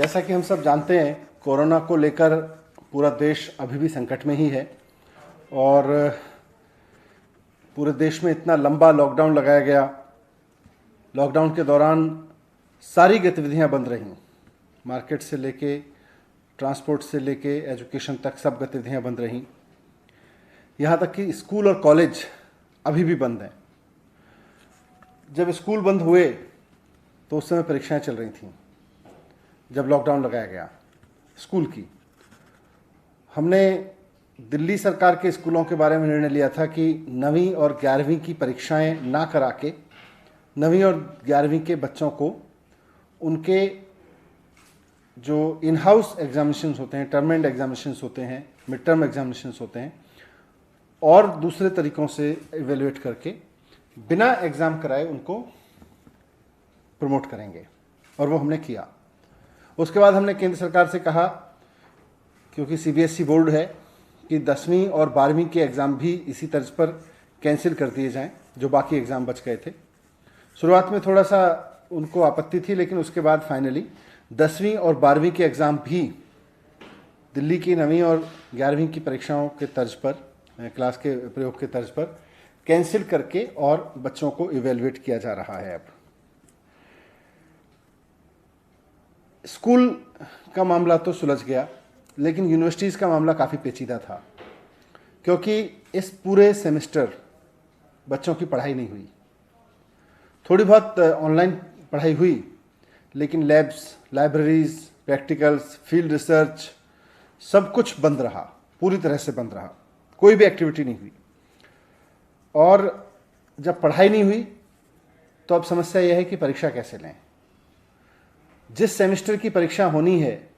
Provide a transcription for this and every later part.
जैसा कि हम सब जानते हैं, कोरोना को लेकर पूरा देश अभी भी संकट में ही है और पूरे देश में इतना लंबा लॉकडाउन लगाया गया। लॉकडाउन के दौरान सारी गतिविधियां बंद रहीं, मार्केट से लेके ट्रांसपोर्ट से लेके एजुकेशन तक सब गतिविधियां बंद रहीं। यहाँ तक कि स्कूल और कॉलेज अभी भी बंद हैं। जब स्कूल बंद हुए तो उस समय परीक्षाएं चल रही थीं। जब लॉकडाउन लगाया गया स्कूल की, हमने दिल्ली सरकार के स्कूलों के बारे में निर्णय लिया था कि 9वीं और 11वीं की परीक्षाएं ना करा के 9वीं और 11वीं के बच्चों को उनके जो इन हाउस एग्जामिनेशंस होते हैं, टर्म एंड एग्जामिनेशंस होते हैं, मिड टर्म एग्जामिनेशंस होते हैं, और दूसरे तरीक़ों से इवेल्युएट करके बिना एग्ज़ाम कराए उनको प्रमोट करेंगे। और वो हमने किया। उसके बाद हमने केंद्र सरकार से कहा, क्योंकि सीबीएसई बोर्ड है, कि 10वीं और 12वीं के एग्ज़ाम भी इसी तर्ज पर कैंसिल कर दिए जाएं, जो बाकी एग्ज़ाम बच गए थे। शुरुआत में थोड़ा सा उनको आपत्ति थी, लेकिन उसके बाद फाइनली 10वीं और 12वीं के एग्ज़ाम भी दिल्ली की 9वीं और 11वीं की परीक्षाओं के तर्ज पर, क्लास के प्रयोग के तर्ज पर कैंसिल करके और बच्चों को इवेल्युएट किया जा रहा है। अब स्कूल का मामला तो सुलझ गया, लेकिन यूनिवर्सिटीज़ का मामला काफ़ी पेचीदा था, क्योंकि इस पूरे सेमेस्टर बच्चों की पढ़ाई नहीं हुई। थोड़ी बहुत ऑनलाइन पढ़ाई हुई, लेकिन labs, libraries, practicals, field research सब कुछ बंद रहा, पूरी तरह से बंद रहा, कोई भी एक्टिविटी नहीं हुई। और जब पढ़ाई नहीं हुई तो अब समस्या यह है कि परीक्षा कैसे लें। जिस सेमेस्टर की परीक्षा होनी है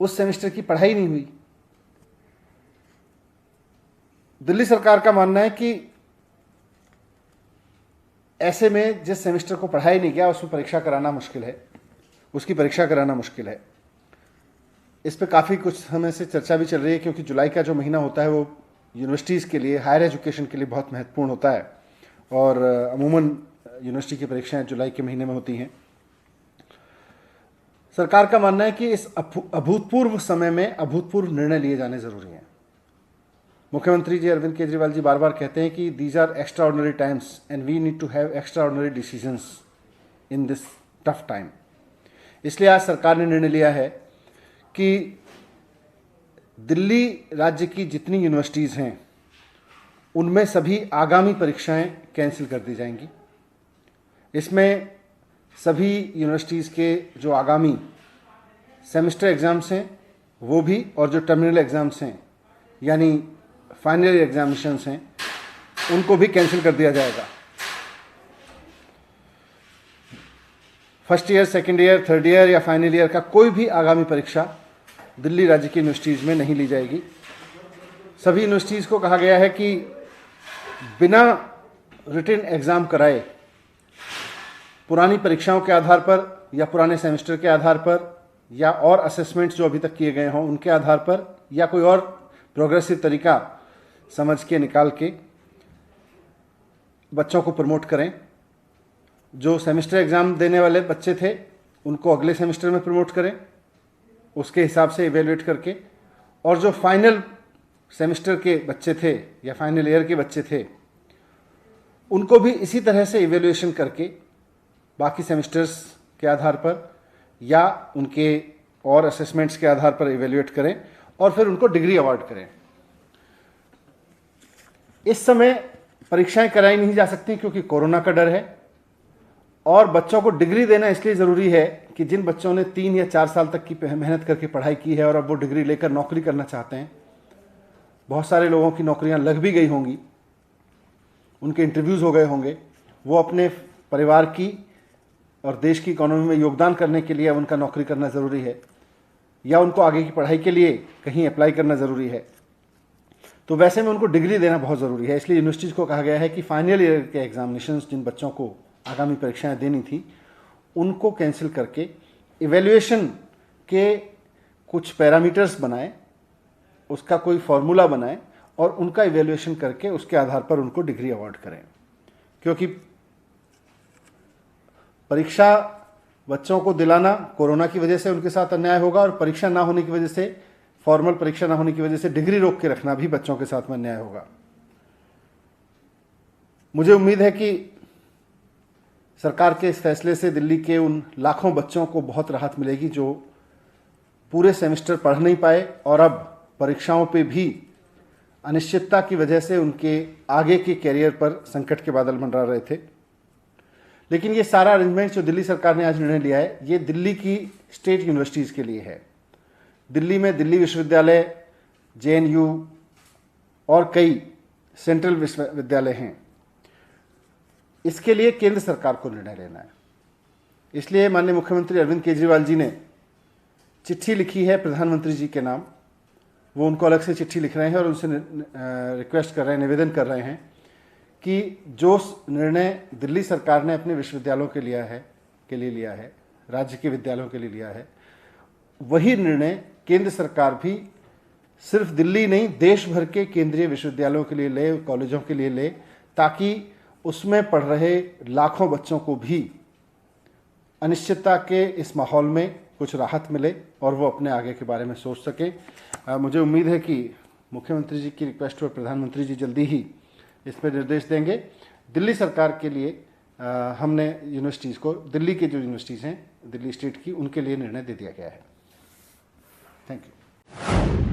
उस सेमेस्टर की पढ़ाई नहीं हुई। दिल्ली सरकार का मानना है कि ऐसे में जिस सेमेस्टर को पढ़ाई नहीं गया उसमें परीक्षा कराना मुश्किल है, उसकी परीक्षा कराना मुश्किल है। इस पे काफ़ी कुछ समय से चर्चा भी चल रही है, क्योंकि जुलाई का जो महीना होता है वो यूनिवर्सिटीज़ के लिए, हायर एजुकेशन के लिए बहुत महत्वपूर्ण होता है, और अमूमन यूनिवर्सिटी की परीक्षाएं जुलाई के महीने में होती हैं। सरकार का मानना है कि इस अभूतपूर्व समय में अभूतपूर्व निर्णय लिए जाने जरूरी हैं। मुख्यमंत्री जी अरविंद केजरीवाल जी बार बार कहते हैं कि these are extraordinary times and we need to have extraordinary decisions in this tough time. इसलिए आज सरकार ने निर्णय लिया है कि दिल्ली राज्य की जितनी यूनिवर्सिटीज़ हैं उनमें सभी आगामी परीक्षाएं कैंसिल कर दी जाएंगी। इसमें सभी यूनिवर्सिटीज़ के जो आगामी सेमेस्टर एग्ज़ाम्स हैं वो भी, और जो टर्मिनल एग्ज़ाम्स हैं यानी फाइनल एग्जामिनेशंस हैं, उनको भी कैंसिल कर दिया जाएगा। First year, second year, third year या फाइनल ईयर का कोई भी आगामी परीक्षा दिल्ली राज्य की यूनिवर्सिटीज़ में नहीं ली जाएगी। सभी यूनिवर्सिटीज़ को कहा गया है कि बिना रिटन एग्ज़ाम कराए, पुरानी परीक्षाओं के आधार पर या पुराने सेमेस्टर के आधार पर या और असेसमेंट्स जो अभी तक किए गए हों उनके आधार पर या कोई और प्रोग्रेसिव तरीका समझ के निकाल के बच्चों को प्रमोट करें। जो सेमेस्टर एग्ज़ाम देने वाले बच्चे थे उनको अगले सेमेस्टर में प्रमोट करें, उसके हिसाब से इवेल्युएट करके, और जो फाइनल सेमेस्टर के बच्चे थे या फाइनल ईयर के बच्चे थे उनको भी इसी तरह से इवेल्युएशन करके बाकी सेमेस्टर्स के आधार पर या उनके और असेसमेंट्स के आधार पर इवेल्युएट करें और फिर उनको डिग्री अवार्ड करें। इस समय परीक्षाएं कराई नहीं जा सकती क्योंकि कोरोना का डर है, और बच्चों को डिग्री देना इसलिए ज़रूरी है कि जिन बच्चों ने 3 या 4 साल तक की मेहनत करके पढ़ाई की है और अब वो डिग्री लेकर नौकरी करना चाहते हैं, बहुत सारे लोगों की नौकरियां लग भी गई होंगी, उनके इंटरव्यूज़ हो गए होंगे, वो अपने परिवार की और देश की इकोनॉमी में योगदान करने के लिए उनका नौकरी करना ज़रूरी है, या उनको आगे की पढ़ाई के लिए कहीं अप्लाई करना ज़रूरी है। तो वैसे में उनको डिग्री देना बहुत ज़रूरी है। इसलिए यूनिवर्सिटीज़ को कहा गया है कि फाइनल ईयर के एग्जामिनेशंस जिन बच्चों को आगामी परीक्षाएं देनी थी उनको कैंसिल करके इवेल्युएशन के कुछ पैरामीटर्स बनाएं, उसका कोई फॉर्मूला बनाएं और उनका इवेल्युएशन करके उसके आधार पर उनको डिग्री अवार्ड करें। क्योंकि परीक्षा बच्चों को दिलाना कोरोना की वजह से उनके साथ अन्याय होगा, और परीक्षा ना होने की वजह से, फॉर्मल परीक्षा ना होने की वजह से डिग्री रोक के रखना भी बच्चों के साथ में अन्याय होगा। मुझे उम्मीद है कि सरकार के इस फैसले से दिल्ली के उन लाखों बच्चों को बहुत राहत मिलेगी जो पूरे सेमेस्टर पढ़ नहीं पाए और अब परीक्षाओं पे भी अनिश्चितता की वजह से उनके आगे के कैरियर पर संकट के बादल मंडरा रहे थे। लेकिन ये सारा अरेंजमेंट जो दिल्ली सरकार ने आज निर्णय लिया है, ये दिल्ली की स्टेट यूनिवर्सिटीज़ के लिए है। दिल्ली में दिल्ली विश्वविद्यालय, JNU और कई सेंट्रल विश्वविद्यालय हैं। इसके लिए केंद्र सरकार को निर्णय लेना है। इसलिए माननीय मुख्यमंत्री अरविंद केजरीवाल जी ने चिट्ठी लिखी है प्रधानमंत्री जी के नाम। वो उनको अलग से चिट्ठी लिख रहे हैं और उनसे रिक्वेस्ट कर रहे हैं, निवेदन कर रहे हैं कि जो निर्णय दिल्ली सरकार ने अपने विश्वविद्यालयों के लिए लिया है, राज्य के विद्यालयों के लिए लिया है, वही निर्णय केंद्र सरकार भी सिर्फ दिल्ली नहीं, देश भर के केंद्रीय विश्वविद्यालयों के लिए ले, कॉलेजों के लिए ले, ताकि उसमें पढ़ रहे लाखों बच्चों को भी अनिश्चितता के इस माहौल में कुछ राहत मिले और वो अपने आगे के बारे में सोच सकें। मुझे उम्मीद है कि मुख्यमंत्री जी की रिक्वेस्ट पर प्रधानमंत्री जी जल्दी ही इस पर निर्देश देंगे। दिल्ली सरकार के लिए हमने यूनिवर्सिटीज़ को, दिल्ली के जो यूनिवर्सिटीज़ हैं दिल्ली स्टेट की, उनके लिए निर्णय दे दिया गया है। Thank you.